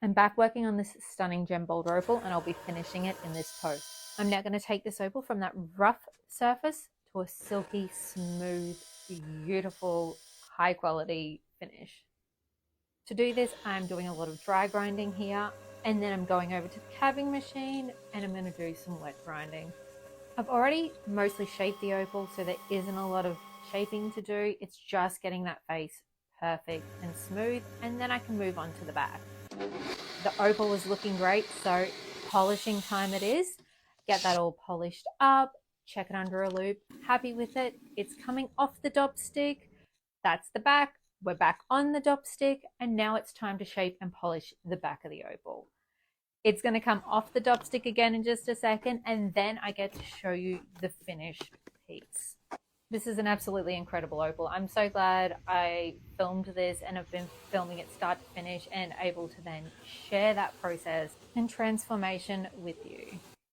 I'm back working on this stunning gem boulder opal and I'll be finishing it in this post. I'm now going to take this opal from that rough surface to a silky, smooth, beautiful, high quality finish. To do this, I'm doing a lot of dry grinding here, and then I'm going over to the cabbing machine and I'm going to do some wet grinding. I've already mostly shaped the opal, so there isn't a lot of shaping to do. It's just getting that face perfect and smooth, and then I can move on to the back. The opal is looking great, so polishing time it is. Get that all polished up, check it under a loupe, happy with it. It's coming off the dop stick. That's the back. We're back on the dop stick, and now it's time to shape and polish the back of the opal. It's going to come off the dop stick again in just a second, and then I get to show you the finished piece. This is an absolutely incredible opal. I'm so glad I filmed this and have been filming it start to finish and able to then share that process and transformation with you.